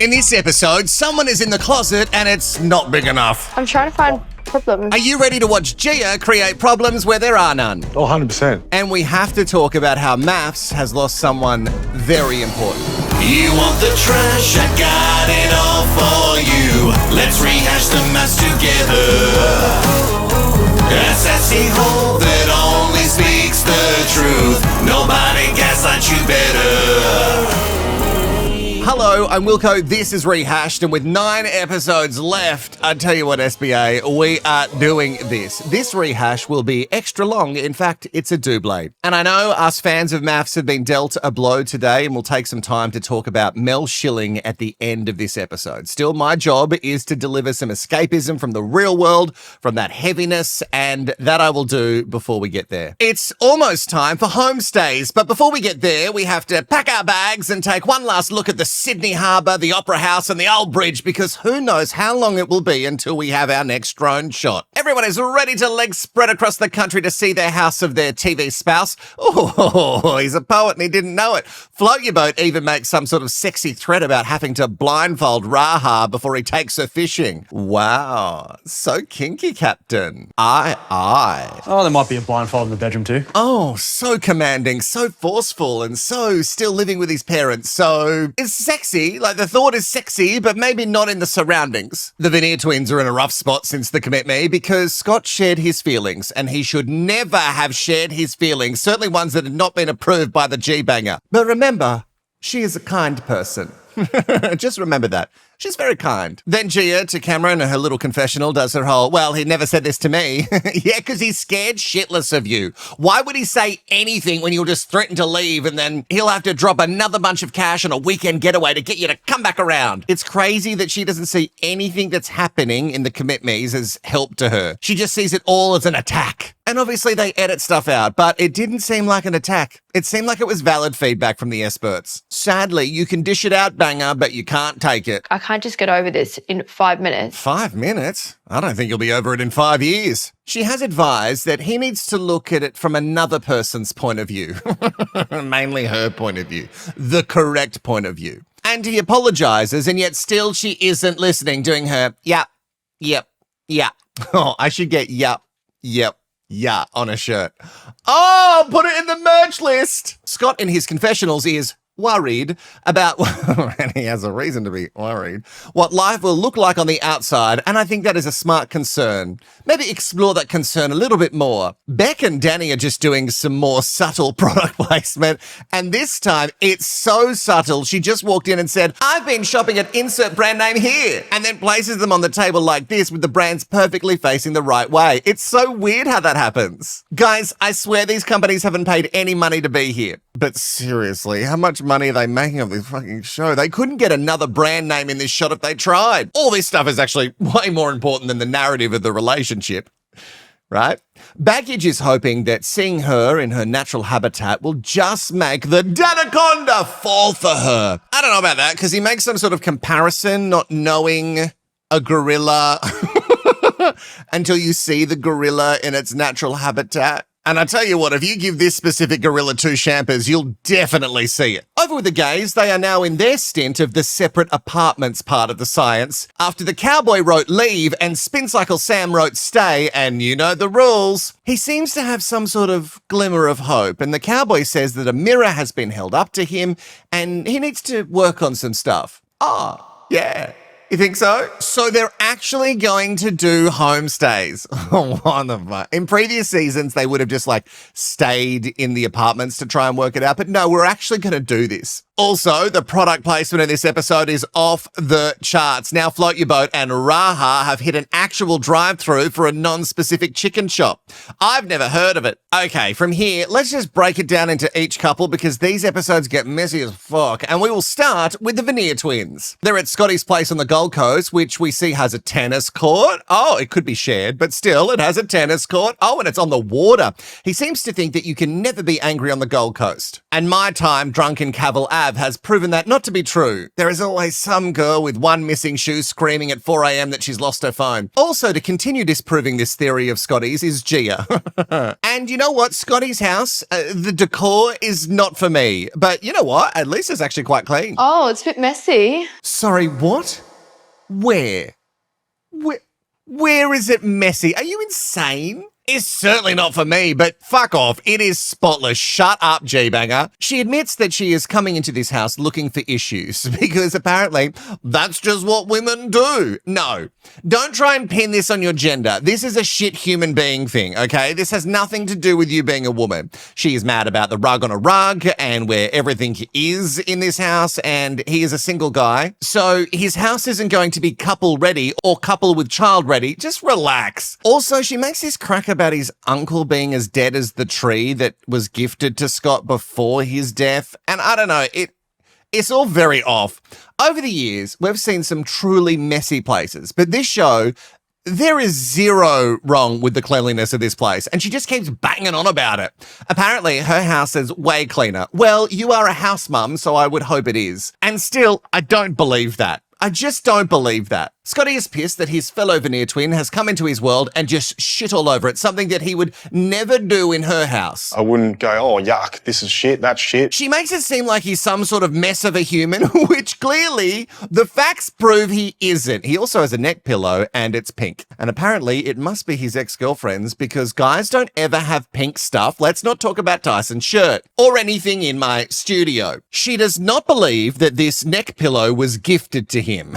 In this episode, someone is in the closet and it's not big enough. I'm trying to find problems. Are you ready to watch Gia create problems where there are none? Oh, 100%. And we have to talk about how MAFS has lost someone very important. You want the trash? I got it all for you. Let's rehash the mess together. A sassy hole that only speaks the truth. Nobody gaslights you better. Hello, I'm Wilko. This is Rehashed, and with 9 episodes left, I tell you what, SBA, we are doing this. This rehash will be extra long. In fact, it's a double. And I know us fans of MAFS have been dealt a blow today, and we'll take some time to talk about Mel Schilling at the end of this episode. Still, my job is to deliver some escapism from the real world, from that heaviness, and that I will do before we get there. It's almost time for Homestays, but before we get there, we have to pack our bags and take one last look at the Sydney Harbour, the Opera House and the Old Bridge, because who knows how long it will be until we have our next drone shot. Everyone is ready to legs spread across the country to see their house of their TV spouse. Oh, he's a poet and he didn't know it. Float Your Boat even makes some sort of sexy threat about having to blindfold Rehashed before he takes her fishing. Wow, so kinky, Captain. Aye. Oh, there might be a blindfold in the bedroom too. Oh, so commanding, so forceful, and so still living with his parents. So it's sexy, like the thought is sexy, but maybe not in the surroundings. The Veneer twins are in a rough spot since the commit me because Scott shared his feelings, and he should never have shared his feelings, certainly ones that had not been approved by the G-banger. But remember, she is a kind person. Just remember that. She's very kind. Then Gia, to Cameron, her little confessional, does her whole, well, he never said this to me. Yeah, because he's scared shitless of you. Why would he say anything when you'll just threaten to leave and then he'll have to drop another bunch of cash on a weekend getaway to get you to come back around? It's crazy that she doesn't see anything that's happening in the commit me's as help to her. She just sees it all as an attack. And obviously they edit stuff out, but it didn't seem like an attack. It seemed like it was valid feedback from the experts. Sadly, you can dish it out, banger, but you can't take it. I can't just get over this in 5 minutes. 5 minutes? I don't think you'll be over it in 5 years. She has advised that he needs to look at it from another person's point of view. Mainly her point of view. The correct point of view. And he apologizes, and yet still she isn't listening, doing her, yep. Oh, I should get yep. Yeah, on a shirt. Oh, put it in the merch list. Scott in his confessionals is worried about, and he has a reason to be worried, what life will look like on the outside, and I think that is a smart concern. Maybe explore that concern a little bit more. Beck and Danny are just doing some more subtle product placement, and this time it's so subtle, she just walked in and said, I've been shopping at insert brand name here, and then places them on the table like this with the brands perfectly facing the right way. It's so weird how that happens. Guys, I swear these companies haven't paid any money to be here. But seriously, how much money are they making of this fucking show? They couldn't get another brand name in this shot if they tried. All this stuff is actually way more important than the narrative of the relationship, right? Baggage is hoping that seeing her in her natural habitat will just make the Danaconda fall for her. I don't know about that, because he makes some sort of comparison, not knowing a gorilla until you see the gorilla in its natural habitat. And I tell you what, if you give this specific gorilla 2 champers, you'll definitely see it. Over with the gays, they are now in their stint of the separate apartments part of the science. After the cowboy wrote leave and Spin Cycle Sam wrote stay, and you know the rules. He seems to have some sort of glimmer of hope, and the cowboy says that a mirror has been held up to him and he needs to work on some stuff. Oh, yeah. You think so? So they're actually going to do homestays. Oh, what the fuck? In previous seasons, they would have just stayed in the apartments to try and work it out. But no, we're actually going to do this. Also, the product placement in this episode is off the charts. Now Float Your Boat and Rehashed have hit an actual drive-through for a non-specific chicken shop. I've never heard of it. Okay, from here, let's just break it down into each couple because these episodes get messy as fuck. And we will start with the Veneer twins. They're at Scotty's place on the Gold Gold Coast, which we see has a tennis court. Oh, it could be shared, but still, it has a tennis court. Oh, and it's on the water. He seems to think that you can never be angry on the Gold Coast. And my time drunk in Cavill Ave has proven that not to be true. There is always some girl with one missing shoe screaming at 4 a.m. that she's lost her phone. Also, to continue disproving this theory of Scotty's is Gia. And you know what? Scotty's house, the decor is not for me. But you know what? At least it's actually quite clean. Oh, it's a bit messy. Sorry, what? Where? Where is it messy? Are you insane? It's certainly not for me, but fuck off. It is spotless. Shut up, G-Banger. She admits that she is coming into this house looking for issues because apparently that's just what women do. No, don't try and pin this on your gender. This is a shit human being thing, okay? This has nothing to do with you being a woman. She is mad about the rug on a rug and where everything is in this house, and he is a single guy. So his house isn't going to be couple ready or couple with child ready. Just relax. Also, she makes this crack about his uncle being as dead as the tree that was gifted to Scott before his death. And I don't know, it's all very off. Over the years, we've seen some truly messy places, but this show, there is zero wrong with the cleanliness of this place, and she just keeps banging on about it. Apparently, her house is way cleaner. Well, you are a house mum, so I would hope it is. And still, I don't believe that. I just don't believe that. Scotty is pissed that his fellow veneer twin has come into his world and just shit all over it, something that he would never do in her house. I wouldn't go, oh, yuck, this is shit, that's shit. She makes it seem like he's some sort of mess of a human, which clearly the facts prove he isn't. He also has a neck pillow and it's pink. And apparently it must be his ex-girlfriend's because guys don't ever have pink stuff. Let's not talk about Tyson's shirt or anything in my studio. She does not believe that this neck pillow was gifted to him.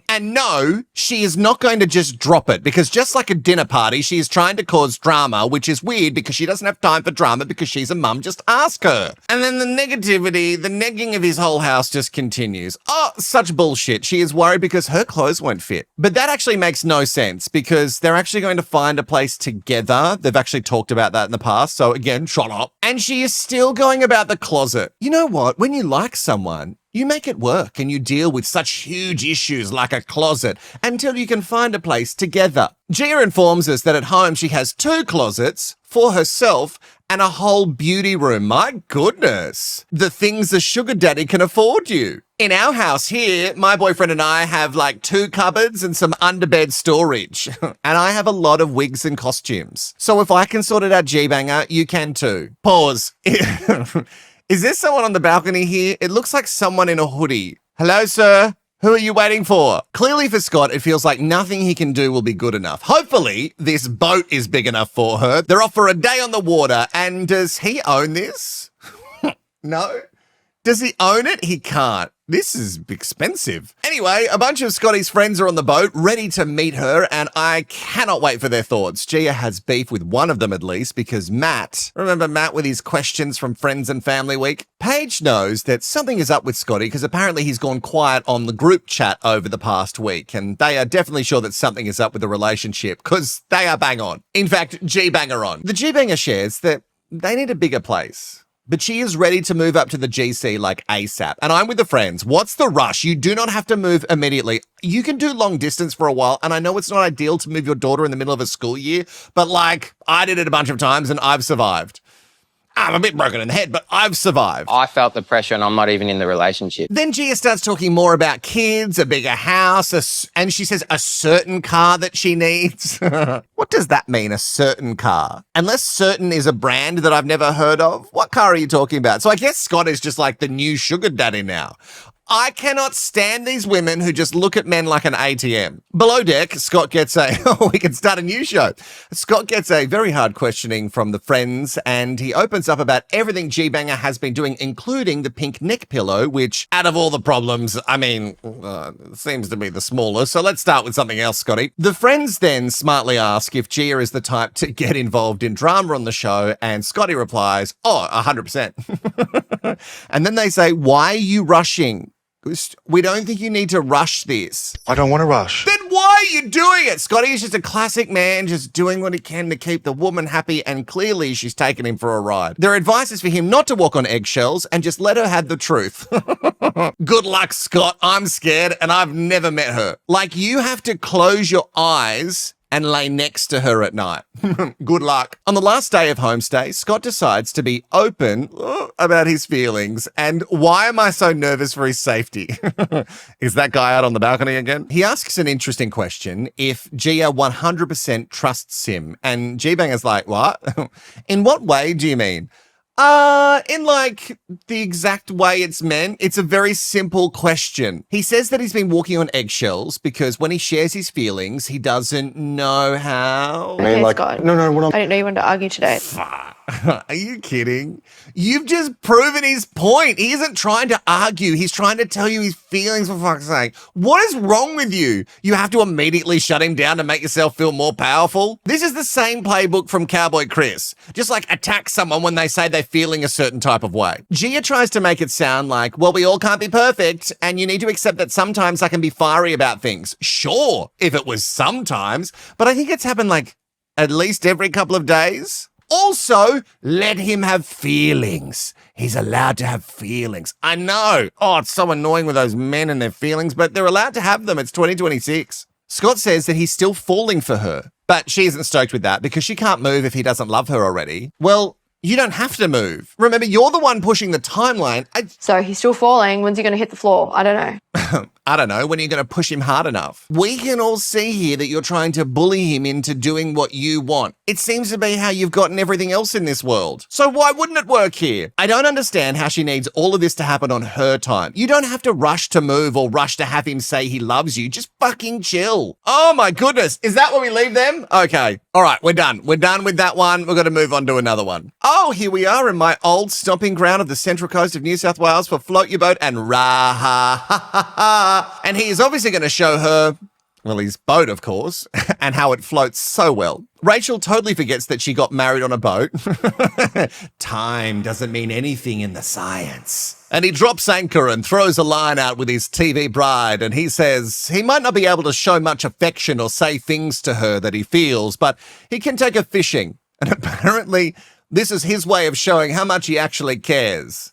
And no, she is not going to just drop it because just like a dinner party, she is trying to cause drama, which is weird because she doesn't have time for drama because she's a mum. Just ask her. And then the negativity, the negging of his whole house just continues. Oh, such bullshit. She is worried because her clothes won't fit. But that actually makes no sense because they're actually going to find a place together. They've actually talked about that in the past. So again, shut up. And she is still going about the closet. You know what? When you like someone, you make it work and you deal with such huge issues like a closet until you can find a place together. Gia informs us that at home she has 2 closets for herself and a whole beauty room. My goodness. The things a sugar daddy can afford you. In our house here, my boyfriend and I have like 2 cupboards and some underbed storage. And I have a lot of wigs and costumes. So if I can sort it out, G-Banger, you can too. Pause. Is there someone on the balcony here? It looks like someone in a hoodie. Hello, sir. Who are you waiting for? Clearly for Scott, it feels like nothing he can do will be good enough. Hopefully, this boat is big enough for her. They're off for a day on the water. And does he own this? No? Does he own it? He can't. This is expensive. Anyway, a bunch of Scotty's friends are on the boat, ready to meet her, and I cannot wait for their thoughts. Gia has beef with one of them at least, because Matt, remember Matt with his questions from Friends and Family Week? Paige knows that something is up with Scotty, because apparently he's gone quiet on the group chat over the past week, and they are definitely sure that something is up with the relationship, because they are bang on. In fact, G-Banger on. The G-Banger shares that they need a bigger place. But she is ready to move up to the GC like ASAP. And I'm with the friends. What's the rush? You do not have to move immediately. You can do long distance for a while. And I know it's not ideal to move your daughter in the middle of a school year, but like I did it a bunch of times and I've survived. I'm a bit broken in the head, but I've survived. I felt the pressure and I'm not even in the relationship. Then Gia starts talking more about kids, a bigger house, and she says a certain car that she needs. What does that mean, a certain car? Unless certain is a brand that I've never heard of. What car are you talking about? So I guess Scott is just like the new sugar daddy now. I cannot stand these women who just look at men like an ATM. Below deck, Scott gets we can start a new show. Scott gets a very hard questioning from the friends and he opens up about everything G-Banger has been doing, including the pink neck pillow, which out of all the problems, seems to be the smallest. So let's start with something else, Scotty. The friends then smartly ask if Gia is the type to get involved in drama on the show and Scotty replies, 100%. And then they say, why are you rushing? We don't think you need to rush this. I don't want to rush. Then why are you doing it? Scotty is just a classic man, just doing what he can to keep the woman happy, and clearly she's taken him for a ride. Their advice is for him not to walk on eggshells and just let her have the truth. Good luck, Scott. I'm scared and I've never met her. Like, you have to close your eyes and lay next to her at night. Good luck. On the last day of Homestay, Scott decides to be open about his feelings. And why am I so nervous for his safety? Is that guy out on the balcony again? He asks an interesting question if Gia 100% trusts him. And G-Banger's like, what? In what way do you mean? In like the exact way it's meant. It's a very simple question. He says that he's been walking on eggshells because when he shares his feelings, he doesn't know how. Okay, like, Scott. no, I didn't know you wanted to argue today. Are you kidding? You've just proven his point. He isn't trying to argue. He's trying to tell you his feelings, for fuck's sake. What is wrong with you? You have to immediately shut him down to make yourself feel more powerful? This is the same playbook from Cowboy Chris. Just like attack someone when they say they're feeling a certain type of way. Gia tries to make it sound like, well, we all can't be perfect, and you need to accept that sometimes I can be fiery about things. Sure, if it was sometimes, but I think it's happened like at least every couple of days. Also, let him have feelings. He's allowed to have feelings. I know. Oh, it's so annoying with those men and their feelings, but they're allowed to have them. It's 2026. Scott says that he's still falling for her, but she isn't stoked with that because she can't move if he doesn't love her already. Well, you don't have to move. Remember, you're the one pushing the timeline. So he's still falling. When's he going to hit the floor? I don't know. I don't know, when are you going to push him hard enough? We can all see here that you're trying to bully him into doing what you want. It seems to be how you've gotten everything else in this world. So why wouldn't it work here? I don't understand how she needs all of this to happen on her time. You don't have to rush to move or rush to have him say he loves you. Just fucking chill. Oh my goodness. Is that where we leave them? Okay. All right, we're done. We're done with that one. We're going to move on to another one. Oh, here we are in my old stomping ground of the Central Coast of New South Wales for Float Your Boat and Raha. And he is obviously going to show her, well, his boat, of course, and how it floats so well. Rachel totally forgets that she got married on a boat. Time doesn't mean anything in the science. And he drops anchor and throws a line out with his TV bride, and he says he might not be able to show much affection or say things to her that he feels, but he can take her fishing. And apparently, this is his way of showing how much he actually cares.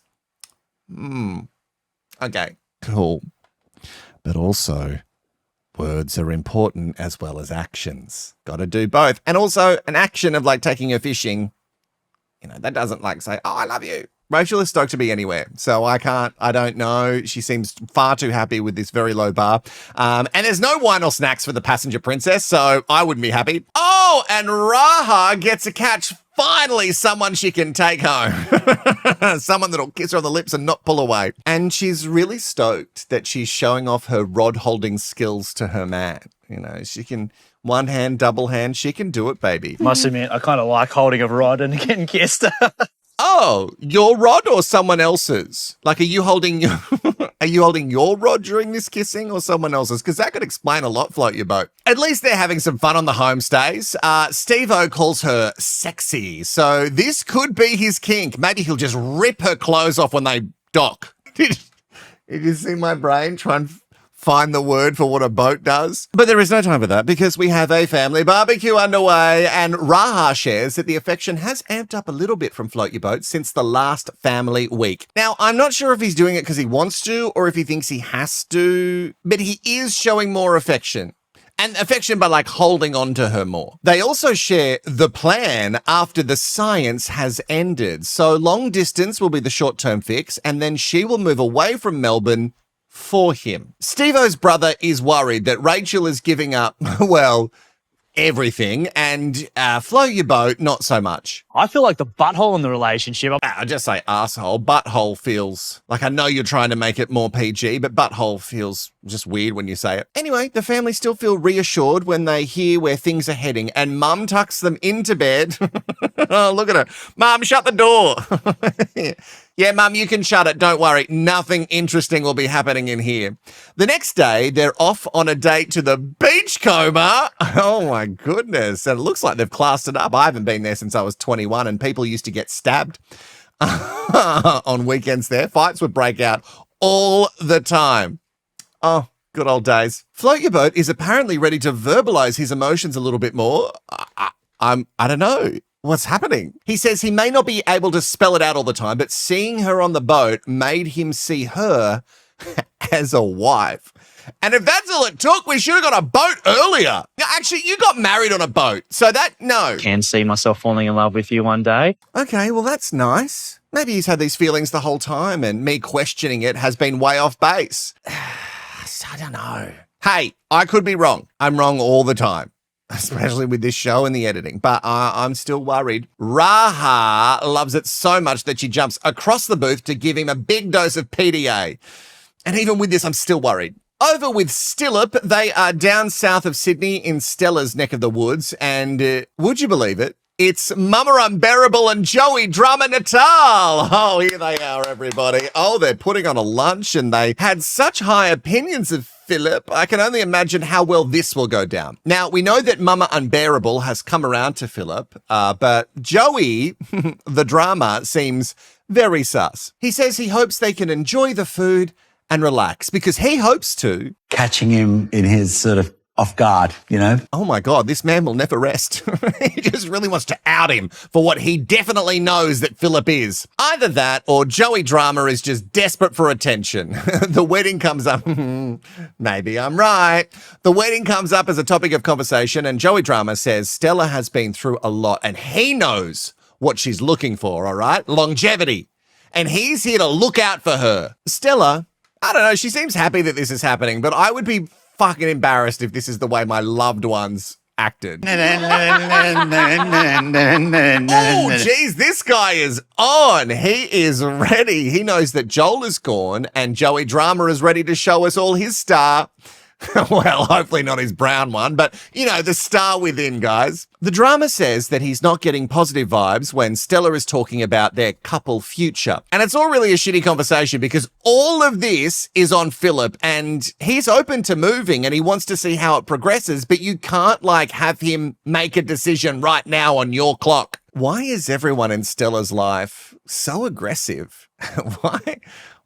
Okay, cool. But also, words are important as well as actions. Got to do both. And also, an action of like taking her fishing, you know, that doesn't like say, oh, I love you. Rachel is stoked to be anywhere. So I don't know. She seems far too happy with this very low bar. And there's no wine or snacks for the passenger princess, so I wouldn't be happy. Oh, and Raha gets a catch. Finally, someone she can take home. Someone that'll kiss her on the lips and not pull away. And she's really stoked that she's showing off her rod-holding skills to her man. You know, she can one hand, double hand. She can do it, baby. Must admit, I kind of like holding a rod and getting kissed. Oh, your rod or someone else's? Like, are you holding your rod during this kissing or someone else's? Because that could explain a lot, Float Your Boat. At least they're having some fun on the homestays. Steve-O calls her sexy, so this could be his kink. Maybe he'll just rip her clothes off when they dock. Did you see my brain try and find the word for what a boat does? But there is no time for that because we have a family barbecue underway, and Raha shares that the affection has amped up a little bit from Float Your Boat since the last family week. Now, I'm not sure if he's doing it because he wants to or if he thinks he has to, but he is showing more affection. And affection by like holding on to her more. They also share the plan after the science has ended. So long distance will be the short-term fix, and then she will move away from Melbourne for him. Steve-O's brother is worried that Rachel is giving up, well, everything, and Float Your Boat, not so much. I feel like the butthole in the relationship. I just say asshole. Butthole feels like, I know you're trying to make it more PG, but butthole feels just weird when you say it. Anyway, the family still feel reassured when they hear where things are heading, and Mum tucks them into bed. Oh, look at her. Mum, shut the door. Yeah, Mum, you can shut it. Don't worry. Nothing interesting will be happening in here. The next day, they're off on a date to the Beachcomber. Oh, my goodness. And it looks like they've classed it up. I haven't been there since I was 21, and people used to get stabbed on weekends there. Fights would break out all the time. Oh, Good old days. Float Your Boat is apparently ready to verbalize his emotions a little bit more. I don't know. What's happening? He says he may not be able to spell it out all the time, but seeing her on the boat made him see her as a wife. And if that's all it took, we should have got a boat earlier. Actually, you got married on a boat, so no. Can see myself falling in love with you one day. Okay, well, that's nice. Maybe he's had these feelings the whole time and me questioning it has been way off base. I don't know. Hey, I could be wrong. I'm wrong all the time, especially with this show and the editing, but I'm still worried. Raha loves it so much that she jumps across the booth to give him a big dose of PDA. And even with this, I'm still worried. Over with Stillip, they are down south of Sydney in Stella's neck of the woods, and would you believe it? It's Mama Unbearable and Joey Drama Natal. Oh, here they are, everybody. Oh, they're putting on a lunch, and they had such high opinions of Philip. I can only imagine how well this will go down. Now, we know that Mama Unbearable has come around to Philip, but Joey, the drama, seems very sus. He says he hopes they can enjoy the food and relax because he hopes to. Catching him in his sort of off guard, you know? Oh my God, this man will never rest. He just really wants to out him for what he definitely knows that Philip is. Either that or Joey Drama is just desperate for attention. The wedding comes up. Maybe I'm right. The wedding comes up as a topic of conversation and Joey Drama says Stella has been through a lot and he knows what she's looking for, all right? Longevity. And he's here to look out for her. Stella, I don't know, she seems happy that this is happening, but I would be fucking embarrassed if this is the way my loved ones acted. Oh, geez, this guy is on. He is ready. He knows that Joel is gone and Joey Drama is ready to show us all his star. Well, hopefully not his brown one, but, you know, the star within, guys. The drama says that he's not getting positive vibes when Stella is talking about their couple future. And it's all really a shitty conversation because all of this is on Philip and he's open to moving and he wants to see how it progresses, but you can't, have him make a decision right now on your clock. Why is everyone in Stella's life so aggressive?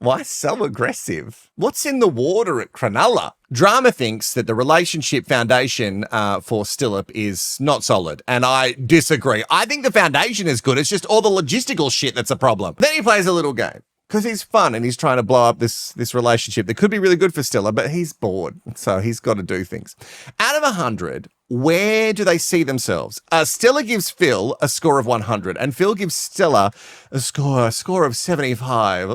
Why so aggressive? What's in the water at Cronulla? Drama thinks that the relationship foundation for Stillip is not solid, and I disagree. I think the foundation is good. It's just all the logistical shit that's a problem. Then he plays a little game. Because he's fun and he's trying to blow up this relationship that could be really good for Stella, but he's bored, so he's got to do things. Out of 100, where do they see themselves? Stella gives Phil a score of 100, and Phil gives Stella a score of 75.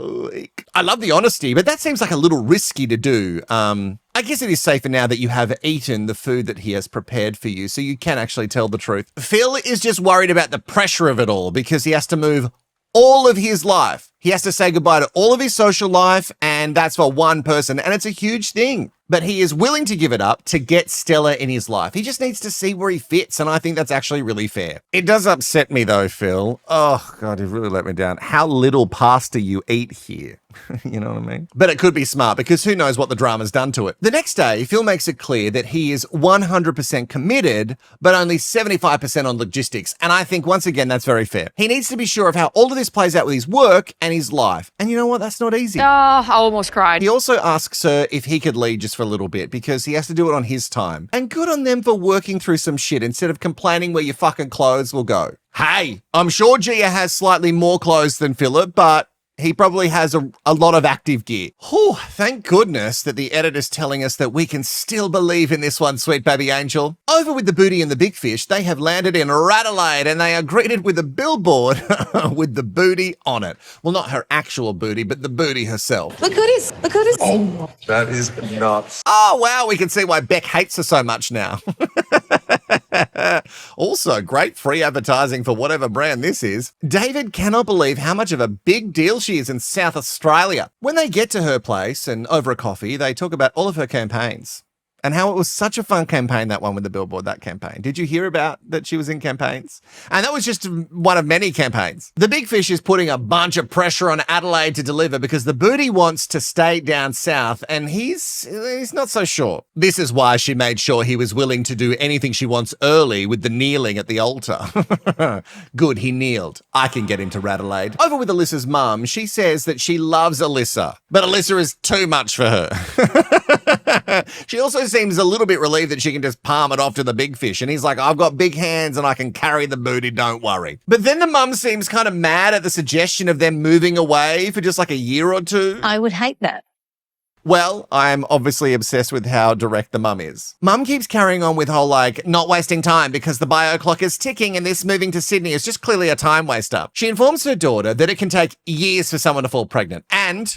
I love the honesty, but that seems like a little risky to do. I guess it is safer now that you have eaten the food that he has prepared for you, so you can actually tell the truth. Phil is just worried about the pressure of it all because he has to move all of his life. He has to say goodbye to all of his social life, and that's for one person, and it's a huge thing. But he is willing to give it up to get Stella in his life. He just needs to see where he fits, and I think that's actually really fair. It does upset me though, Phil. Oh God, you've really let me down. How little pasta you eat here. You know what I mean? But it could be smart because who knows what the drama's done to it. The next day, Phil makes it clear that he is 100% committed, but only 75% on logistics. And I think, once again, that's very fair. He needs to be sure of how all of this plays out with his work and his life. And you know what? That's not easy. Oh, I almost cried. He also asks her if he could lead just for a little bit because he has to do it on his time. And good on them for working through some shit instead of complaining where your fucking clothes will go. Hey, I'm sure Gia has slightly more clothes than Philip, but he probably has a lot of active gear. Whew, thank goodness that the editor's telling us that we can still believe in this one, sweet baby angel. Over with the booty and the big fish, they have landed in Radelaide and they are greeted with a billboard with the booty on it. Well, not her actual booty, but the booty herself. Look who it is. Look who it is. Oh, that is nuts. Oh, wow, we can see why Beck hates her so much now. Also, great free advertising for whatever brand this is. David cannot believe how much of a big deal she is in South Australia. When they get to her place and over a coffee, they talk about all of her campaigns and how it was such a fun campaign, that one with the billboard, that campaign. Did you hear about that she was in campaigns? And that was just one of many campaigns. The big fish is putting a bunch of pressure on Adelaide to deliver because the booty wants to stay down south and he's not so sure. This is why she made sure he was willing to do anything she wants early with the kneeling at the altar. Good, he kneeled. I can get him to Radelaide. Over with Alyssa's mum, she says that she loves Alyssa, but Alyssa is too much for her. She also seems a little bit relieved that she can just palm it off to the big fish. And he's like, I've got big hands and I can carry the booty, don't worry. But then the mum seems kind of mad at the suggestion of them moving away for just like a year or two. I would hate that. Well, I'm obviously obsessed with how direct the mum is. Mum keeps carrying on with whole like, not wasting time because the bio clock is ticking and this moving to Sydney is just clearly a time waster. She informs her daughter that it can take years for someone to fall pregnant. And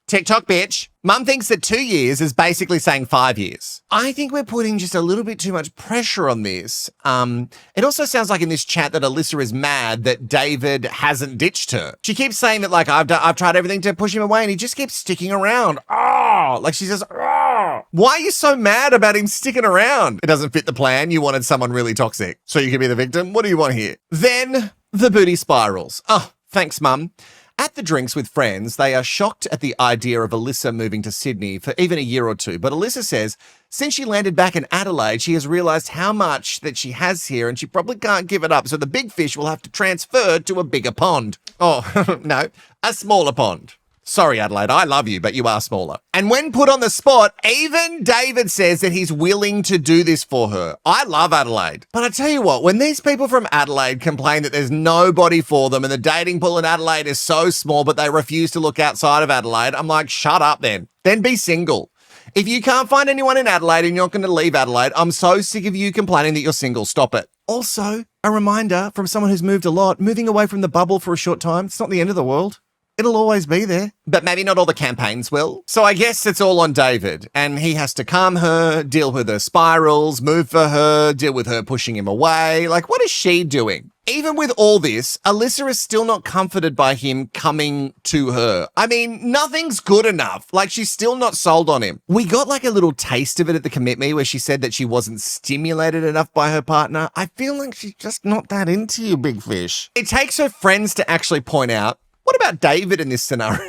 TikTok bitch, mum thinks that 2 years is basically saying 5 years. I think we're putting just a little bit too much pressure on this. It also sounds like in this chat that Alyssa is mad that David hasn't ditched her. She keeps saying that like, I've tried everything to push him away and he just keeps sticking around. Oh, like she says, oh. Why are you so mad about him sticking around? It doesn't fit the plan. You wanted someone really toxic. So you can be the victim? What do you want here? Then the booty spirals. Oh, thanks, mum. At the drinks with friends, they are shocked at the idea of Alyssa moving to Sydney for even a year or two. But Alyssa says since she landed back in Adelaide, she has realised how much that she has here and she probably can't give it up. So the big fish will have to transfer to a bigger pond. Oh, no, a smaller pond. Sorry, Adelaide, I love you, but you are smaller. And when put on the spot, even David says that he's willing to do this for her. I love Adelaide. But I tell you what, when these people from Adelaide complain that there's nobody for them and the dating pool in Adelaide is so small, but they refuse to look outside of Adelaide, I'm like, shut up then. Then be single. If you can't find anyone in Adelaide and you're not going to leave Adelaide, I'm so sick of you complaining that you're single. Stop it. Also, a reminder from someone who's moved a lot, moving away from the bubble for a short time, it's not the end of the world. It'll always be there. But maybe not all the campaigns will. So I guess it's all on David. And he has to calm her, deal with her spirals, move for her, deal with her pushing him away. Like, what is she doing? Even with all this, Alyssa is still not comforted by him coming to her. I mean, nothing's good enough. Like, she's still not sold on him. We got like a little taste of it at the Commit Me where she said that she wasn't stimulated enough by her partner. I feel like she's just not that into you, big fish. It takes her friends to actually point out, what about David in this scenario?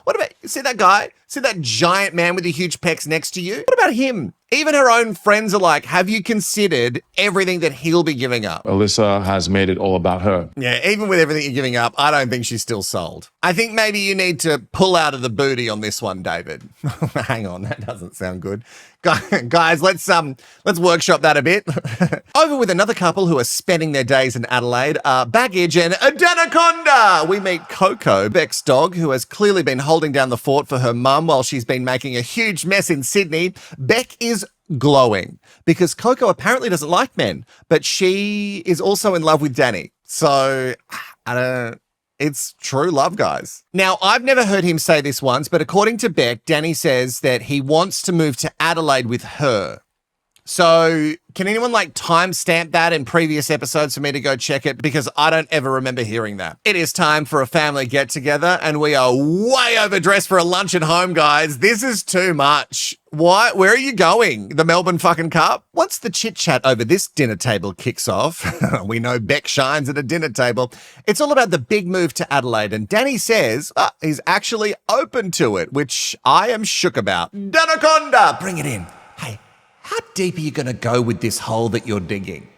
What about, see that guy? See that giant man with the huge pecs next to you? What about him? Even her own friends are like, have you considered everything that he'll be giving up? Alyssa has made it all about her. Yeah, even with everything you're giving up, I don't think she's still sold. I think maybe you need to pull out of the booty on this one, David. Hang on, that doesn't sound good. Guys, let's workshop that a bit. Over with another couple who are spending their days in Adelaide, Baggage and Danaconda. We meet Coco, Beck's dog, who has clearly been holding down the fort for her mum while she's been making a huge mess in Sydney. Beck is glowing because Coco apparently doesn't like men, but she is also in love with Danny. So, I don't know. It's true love, guys. Now, I've never heard him say this once, but according to Beck, Danny says that he wants to move to Adelaide with her. So can anyone like timestamp that in previous episodes for me to go check it? Because I don't ever remember hearing that. It is time for a family get together and we are way overdressed for a lunch at home, guys. This is too much. Why? Where are you going? The Melbourne fucking Cup? Once the chit chat over this dinner table kicks off, we know Beck shines at a dinner table. It's all about the big move to Adelaide. And Danny says he's actually open to it, which I am shook about. Danaconda, bring it in. Hey. How deep are you going to go with this hole that you're digging?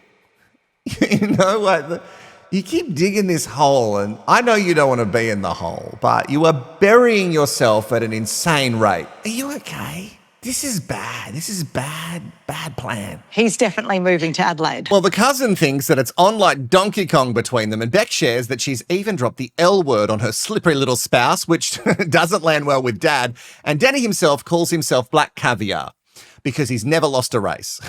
You know what? You keep digging this hole, and I know you don't want to be in the hole, but you are burying yourself at an insane rate. Are you okay? This is bad. This is bad plan. He's definitely moving to Adelaide. Well, the cousin thinks that it's on like Donkey Kong between them, and Beck shares that she's even dropped the L word on her slippery little spouse, which doesn't land well with Dad, and Danny himself calls himself Black Caviar, because he's never lost a race.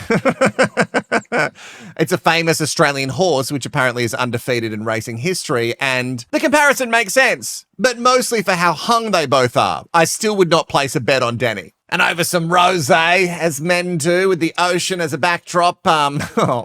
It's a famous Australian horse, which apparently is undefeated in racing history, and the comparison makes sense, but mostly for how hung they both are. I still would not place a bet on Danny. And over some rosé, as men do, with the ocean as a backdrop,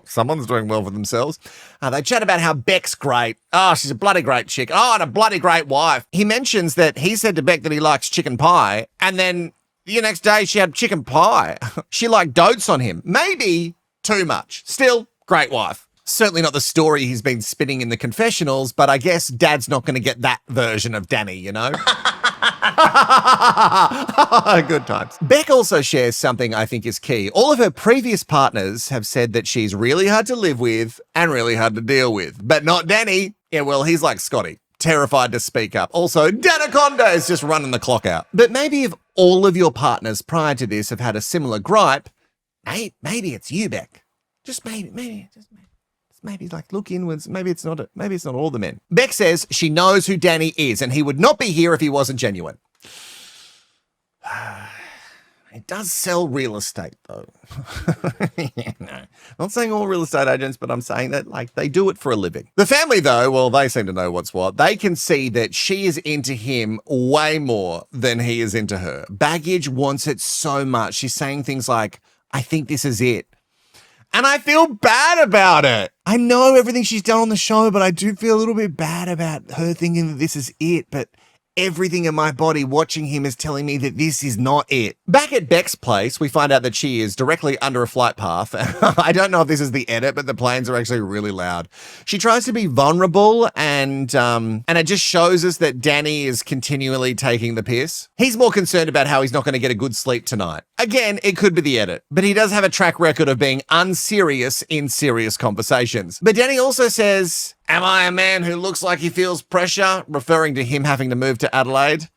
someone's doing well for themselves. They chat about how Beck's great. Oh, she's a bloody great chick. Oh, and a bloody great wife. He mentions that he said to Beck that he likes chicken pie, and then the next day she had chicken pie. She like dotes on him. Maybe too much. Still, great wife. Certainly not the story he's been spinning in the confessionals, but I guess Dad's not going to get that version of Danny, you know? Good times. Beck also shares something I think is key. All of her previous partners have said that she's really hard to live with and really hard to deal with, but not Danny. Yeah, well, he's like Scotty. terrified to speak up. Also, Danaconda is just running the clock out. But maybe if all of your partners prior to this have had a similar gripe, maybe it's you, Beck. Just maybe. Maybe like look inwards. Maybe it's not all the men. Beck says she knows who Danny is and he would not be here if he wasn't genuine. It does sell real estate though. No, not saying all real estate agents, but I'm saying that like they do it for a living. The family though, well, they seem to know what's what. They can see that she is into him way more than he is into her. Baggage wants it so much. She's saying things like, I think this is it. And I feel bad about it. I know everything she's done on the show, but I do feel a little bit bad about her thinking that this is it. But everything in my body watching him is telling me that this is not it. Back at Beck's place, we find out that she is directly under a flight path. I don't know if this is the edit, but the planes are actually really loud. She tries to be vulnerable and it just shows us that Danny is continually taking the piss. He's more concerned about how he's not going to get a good sleep tonight. Again, it could be the edit, but he does have a track record of being unserious in serious conversations. But Danny also says, am I a man who looks like he feels pressure? Referring to him having to move to Adelaide.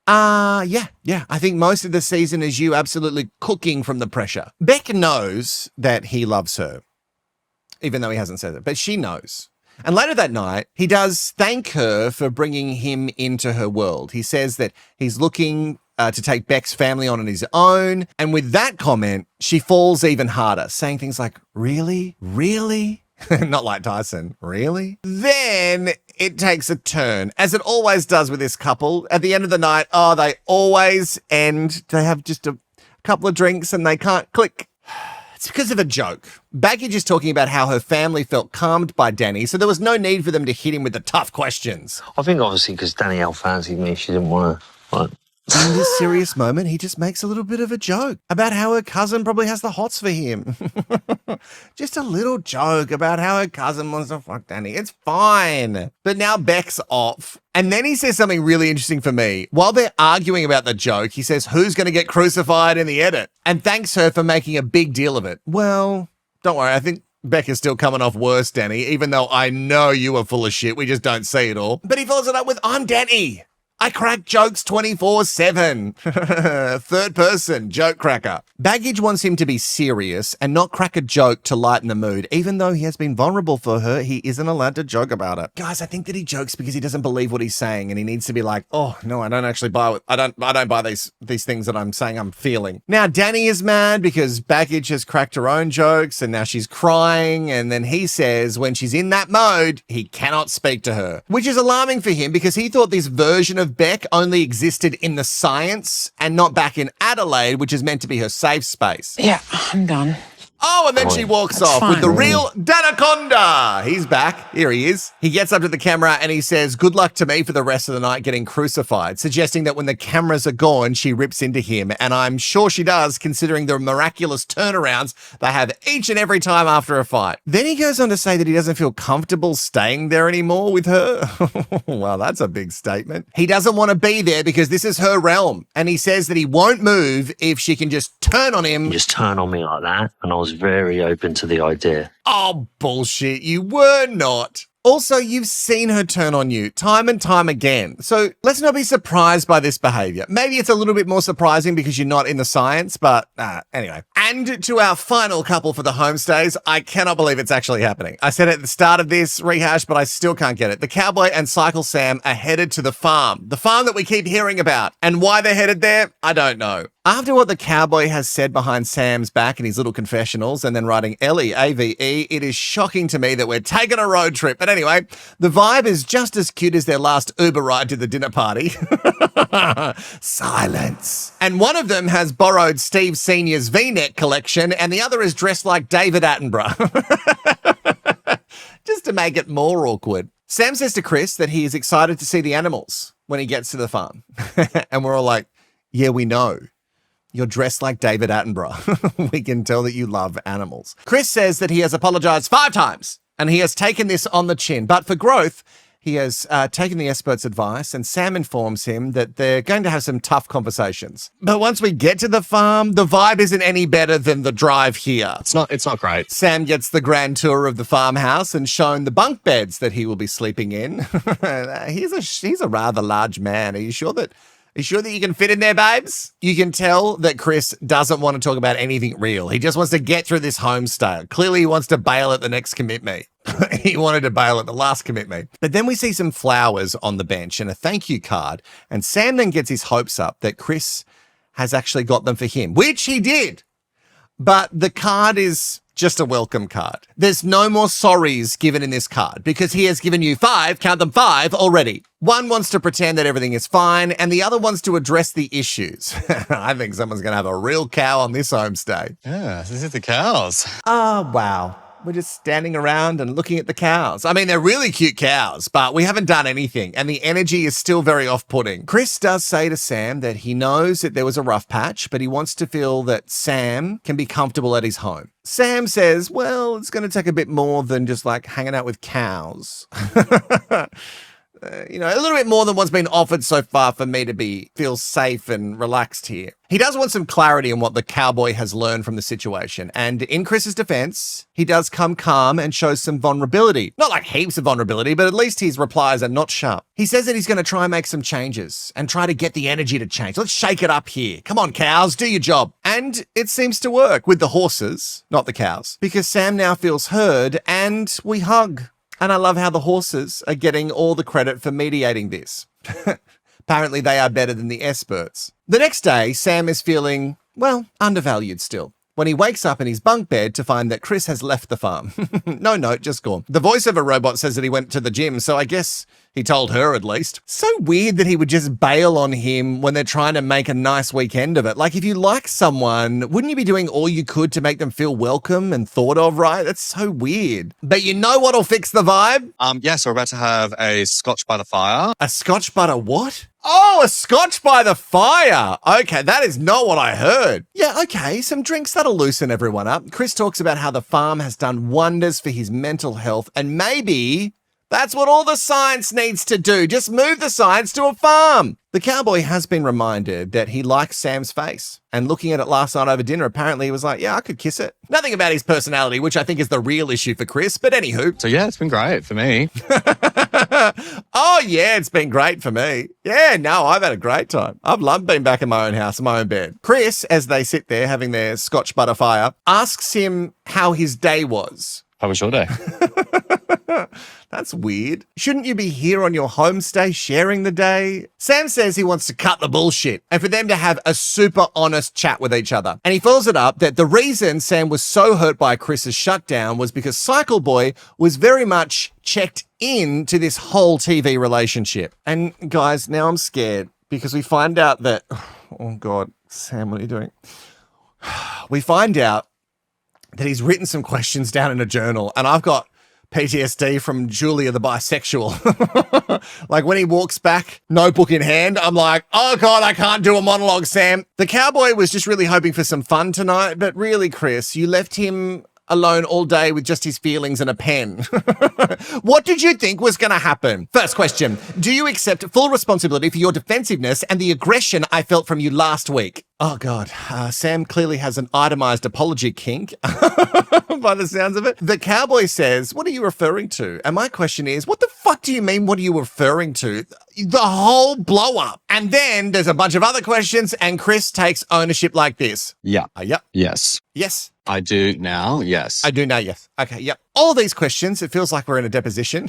Yeah. I think most of the season is you absolutely cooking from the pressure. Beck knows that he loves her, even though he hasn't said it, but she knows. And later that night, he does thank her for bringing him into her world. He says that he's looking to take Beck's family on his own. And with that comment, she falls even harder, saying things like, really? Really? Not like Tyson. Really? Then it takes a turn, as it always does with this couple. At the end of the night, they always end. They have just a couple of drinks and they can't click. It's because of a joke. Baggage is talking about how her family felt calmed by Danny, so there was no need for them to hit him with the tough questions. I think obviously because Danielle fancied me, she didn't want to, In this serious moment, he just makes a little bit of a joke about how her cousin probably has the hots for him. Just a little joke about how her cousin wants to fuck Danny. It's fine. But now Beck's off. And then he says something really interesting for me. While they're arguing about the joke, he says, who's going to get crucified in the edit? And thanks her for making a big deal of it. Well, don't worry. I think Beck is still coming off worse, Danny, even though I know you are full of shit. We just don't see it all. But he follows it up with, I'm Danny. I crack jokes 24/7. Third person, joke cracker. Baggage wants him to be serious and not crack a joke to lighten the mood. Even though he has been vulnerable for her, he isn't allowed to joke about it. Guys, I think that he jokes because he doesn't believe what he's saying and he needs to be like, oh, no, I don't actually buy it. I don't buy these things that I'm saying I'm feeling. Now, Danny is mad because Baggage has cracked her own jokes and now she's crying. And then he says when she's in that mode, he cannot speak to her, which is alarming for him because he thought this version of Beck only existed in the science and not back in Adelaide, which is meant to be her safe space. Yeah, I'm done. Oh, and then she walks off with the real Danaconda. He's back. Here he is. He gets up to the camera and he says, good luck to me for the rest of the night getting crucified, suggesting that when the cameras are gone, she rips into him. And I'm sure she does, considering the miraculous turnarounds they have each and every time after a fight. Then he goes on to say that he doesn't feel comfortable staying there anymore with her. Well, that's a big statement. He doesn't want to be there because this is her realm. And he says that he won't move if she can just turn on him. Just turn on me like that. And I was very open to the idea. Oh, bullshit. You were not. Also, you've seen her turn on you time and time again. So let's not be surprised by this behavior. Maybe it's a little bit more surprising because you're not in the science, but anyway. And to our final couple for the homestays, I cannot believe it's actually happening. I said it at the start of this rehash, but I still can't get it. The cowboy and Cycle Sam are headed to the farm that we keep hearing about. And why they're headed there, I don't know. After what the cowboy has said behind Sam's back in his little confessionals and then writing Ellie, A-V-E, it is shocking to me that we're taking a road trip. But anyway, the vibe is just as cute as their last Uber ride to the dinner party. Silence. And one of them has borrowed Steve Sr.'s V-neck collection and the other is dressed like David Attenborough. Just to make it more awkward. Sam says to Chris that he is excited to see the animals when he gets to the farm. And we're all like, yeah, we know. You're dressed like David Attenborough. We can tell that you love animals. Chris says that he has apologized 5 times and he has taken this on the chin, but for growth, he has taken the expert's advice, and Sam informs him that they're going to have some tough conversations. But once we get to the farm, the vibe isn't any better than the drive here. It's not great. Sam gets the grand tour of the farmhouse and shown the bunk beds that he will be sleeping in. He's a rather large man. Are you sure that you can fit in there, babes? You can tell that Chris doesn't want to talk about anything real. He just wants to get through this homestay. Clearly, he wants to bail at the next commit me. He wanted to bail at the last commit me. But then we see some flowers on the bench and a thank you card. And Sam then gets his hopes up that Chris has actually got them for him, which he did. But the card is just a welcome card. There's no more sorries given in this card because he has given you 5, count them 5 already. One wants to pretend that everything is fine and the other wants to address the issues. I think someone's going to have a real cow on this homestay. Yeah, this is the cows. Oh, wow. We're just standing around and looking at the cows. I mean, they're really cute cows, but we haven't done anything, and the energy is still very off-putting. Chris does say to Sam that he knows that there was a rough patch, but he wants to feel that Sam can be comfortable at his home. Sam says, well, it's going to take a bit more than just like hanging out with cows. A little bit more than what's been offered so far for me to feel safe and relaxed here. He does want some clarity on what the cowboy has learned from the situation. And in Chris's defense, he does come calm and shows some vulnerability. Not like heaps of vulnerability, but at least his replies are not sharp. He says that he's going to try and make some changes and try to get the energy to change. Let's shake it up here. Come on, cows, do your job. And it seems to work with the horses, not the cows, because Sam now feels heard and we hug. And I love how the horses are getting all the credit for mediating this. Apparently they are better than the experts. The next day, Sam is feeling, well, undervalued still, when he wakes up in his bunk bed to find that Chris has left the farm. No note, just gone. The voiceover robot says that he went to the gym, so I guess he told her at least. So weird that he would just bail on him when they're trying to make a nice weekend of it. Like, if you like someone, wouldn't you be doing all you could to make them feel welcome and thought of, right? That's so weird. But you know what'll fix the vibe? Yes, we're about to have a scotch by the fire. A scotch by the what? Oh, a scotch by the fire. Okay, that is not what I heard. Yeah, okay, some drinks, that'll loosen everyone up. Chris talks about how the farm has done wonders for his mental health, and maybe that's what all the science needs to do. Just move the science to a farm. The cowboy has been reminded that he likes Sam's face. And looking at it last night over dinner, apparently he was like, yeah, I could kiss it. Nothing about his personality, which I think is the real issue for Chris, but anywho. So yeah, it's been great for me. Oh yeah, it's been great for me. Yeah, no, I've had a great time. I've loved being back in my own house, in my own bed. Chris, as they sit there having their scotch butter fire, asks him how his day was. How was your day? That's weird. Shouldn't you be here on your homestay sharing the day? Sam says he wants to cut the bullshit and for them to have a super honest chat with each other. And he follows it up that the reason Sam was so hurt by Chris's shutdown was because Cycle Boy was very much checked in to this whole TV relationship. And guys, now I'm scared because we find out that, oh God, Sam, what are you doing? We find out that he's written some questions down in a journal, and I've got PTSD from Julia the bisexual. Like when he walks back, notebook in hand, I'm like, oh God, I can't do a monologue, Sam. The cowboy was just really hoping for some fun tonight, but really, Chris, you left him alone all day with just his feelings and a pen. What did you think was going to happen? First question, do you accept full responsibility for your defensiveness and the aggression I felt from you last week? Oh God, Sam clearly has an itemized apology kink by the sounds of it. The cowboy says, what are you referring to? And my question is, what the fuck do you mean, what are you referring to? The whole blow up. And then there's a bunch of other questions and Chris takes ownership like this. Yeah. Yep. Yes. Yes. I do now, yes. I do now, yes. Okay, yep. All these questions, it feels like we're in a deposition.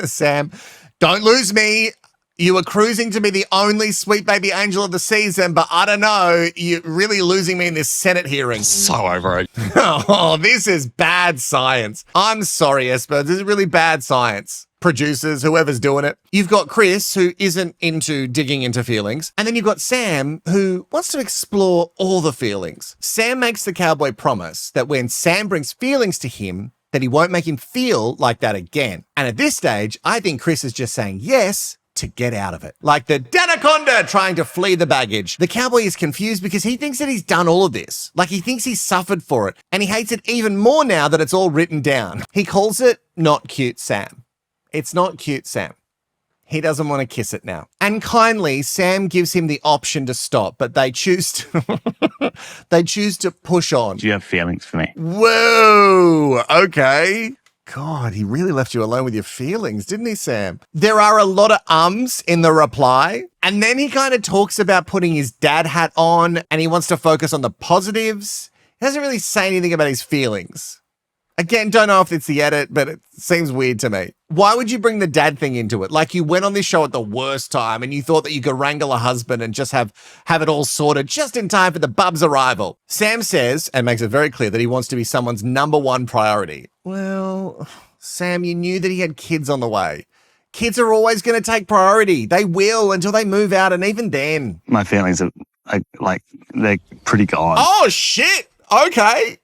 Sam, don't lose me. You were cruising to be the only sweet baby angel of the season, but I don't know, you're really losing me in this Senate hearing. So over it. Oh, this is bad science. I'm sorry, Esper. This is really bad science. Producers, whoever's doing it. You've got Chris, who isn't into digging into feelings. And then you've got Sam, who wants to explore all the feelings. Sam makes the cowboy promise that when Sam brings feelings to him, that he won't make him feel like that again. And at this stage, I think Chris is just saying yes to get out of it. Like the Danaconda trying to flee the baggage. The cowboy is confused because he thinks that he's done all of this. Like he thinks he's suffered for it. And he hates it even more now that it's all written down. He calls it not cute Sam. It's not cute, Sam. He doesn't want to kiss it now. And kindly, Sam gives him the option to stop, but they choose to push on. Do you have feelings for me? Whoa, okay. God, he really left you alone with your feelings, didn't he, Sam? There are a lot of ums in the reply. And then he kind of talks about putting his dad hat on and he wants to focus on the positives. He doesn't really say anything about his feelings. Again, don't know if it's the edit, but it seems weird to me. Why would you bring the dad thing into it? Like you went on this show at the worst time and you thought that you could wrangle a husband and just have it all sorted just in time for the bub's arrival. Sam says, and makes it very clear, that he wants to be someone's number one priority. Well, Sam, you knew that he had kids on the way. Kids are always going to take priority. They will until they move out, and even then. My feelings are like, they're pretty gone. Oh, shit. Okay.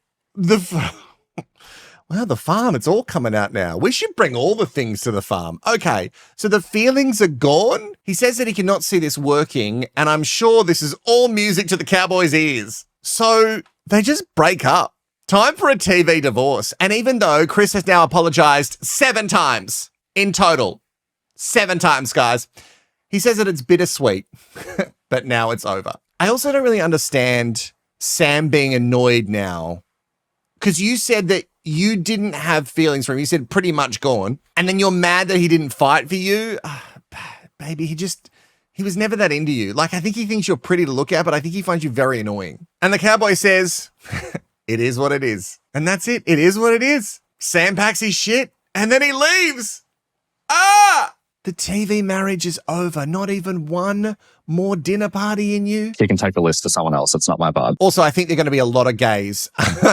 Well, the farm, it's all coming out now. We should bring all the things to the farm. Okay, so the feelings are gone? He says that he cannot see this working, and I'm sure this is all music to the Cowboys' ears. So they just break up. Time for a TV divorce. And even though Chris has now apologized 7 times in total, 7 times, guys, he says that it's bittersweet, but now it's over. I also don't really understand Sam being annoyed now, because you said that you didn't have feelings for him. You said pretty much gone. And then you're mad that he didn't fight for you. Baby, he was never that into you. Like, I think he thinks you're pretty to look at, but I think he finds you very annoying. And the cowboy says, it is what it is. And that's it. It is what it is. Sam packs his shit and then he leaves. The TV marriage is over. Not even one more dinner party in you. He can take the list to someone else. It's not my vibe. Also, I think there are going to be a lot of gays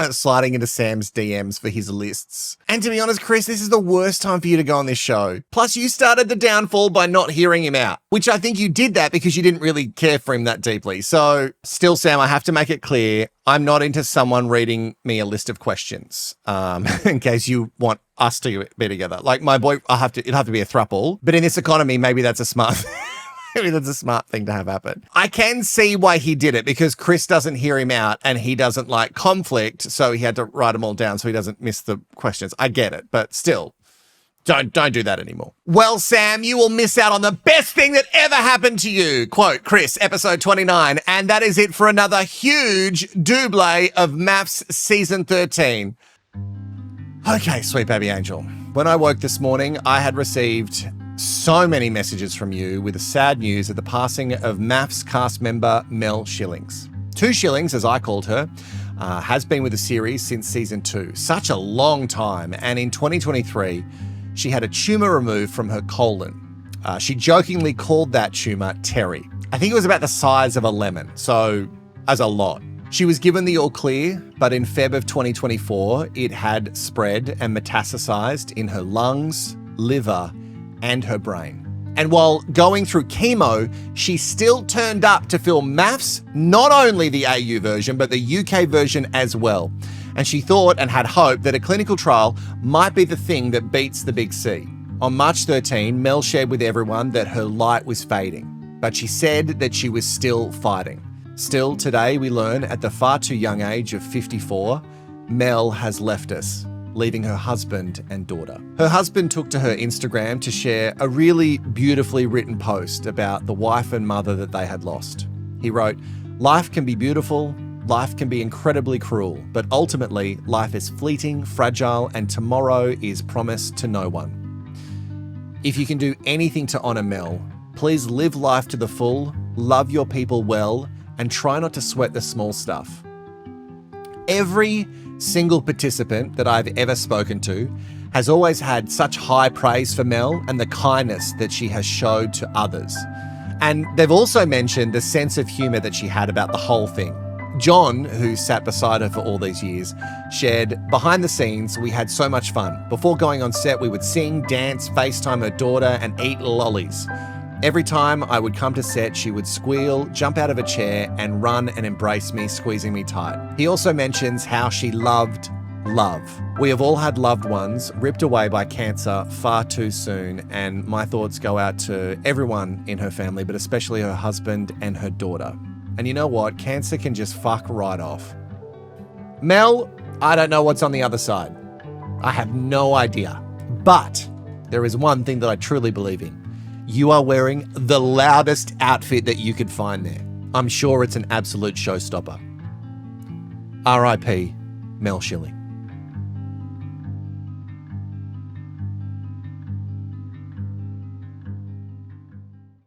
sliding into Sam's DMs for his lists. And to be honest, Chris, this is the worst time for you to go on this show. Plus, you started the downfall by not hearing him out, which I think you did that because you didn't really care for him that deeply. So still, Sam, I have to make it clear, I'm not into someone reading me a list of questions in case you want us to be together. Like my boy, it'd have to be a throuple. But in this economy, maybe that's a smart maybe that's a smart thing to have happen. I can see why he did it because Chris doesn't hear him out and he doesn't like conflict. So he had to write them all down so he doesn't miss the questions. I get it, but still. Don't do that anymore. Well, Sam, you will miss out on the best thing that ever happened to you. Quote, Chris, episode 29. And that is it for another huge double of MAFS season 13. Okay, sweet baby angel. When I woke this morning, I had received so many messages from you with the sad news of the passing of MAFS cast member Mel Schilling. 2 Shillings, as I called her, has been with the series since season 2. Such a long time. And in 2023, she had a tumour removed from her colon. She jokingly called that tumour Terry. I think it was about the size of a lemon, so as a lot. She was given the all clear, but in Feb of 2024, it had spread and metastasized in her lungs, liver, and her brain. And while going through chemo, she still turned up to film MAFS, not only the AU version, but the UK version as well. And she thought and had hoped that a clinical trial might be the thing that beats the big C. On March 13, Mel shared with everyone that her light was fading, but she said that she was still fighting. Still, today we learn at the far too young age of 54, Mel has left us, leaving her husband and daughter. Her husband took to her Instagram to share a really beautifully written post about the wife and mother that they had lost. He wrote, "Life can be beautiful, life can be incredibly cruel, but ultimately life is fleeting, fragile, and tomorrow is promised to no one. If you can do anything to honour Mel, please live life to the full, love your people well, and try not to sweat the small stuff." Every single participant that I've ever spoken to has always had such high praise for Mel and the kindness that she has showed to others. And they've also mentioned the sense of humour that she had about the whole thing. John, who sat beside her for all these years, shared, "Behind the scenes, we had so much fun. Before going on set, we would sing, dance, FaceTime her daughter, and eat lollies. Every time I would come to set, she would squeal, jump out of a chair, and run and embrace me, squeezing me tight." He also mentions how she loved love. "We have all had loved ones ripped away by cancer far too soon, and my thoughts go out to everyone in her family, but especially her husband and her daughter. And you know what? Cancer can just fuck right off." Mel, I don't know what's on the other side. I have no idea. But there is one thing that I truly believe in. you are wearing the loudest outfit that you could find there. I'm sure it's an absolute showstopper. R.I.P. Mel Schilling.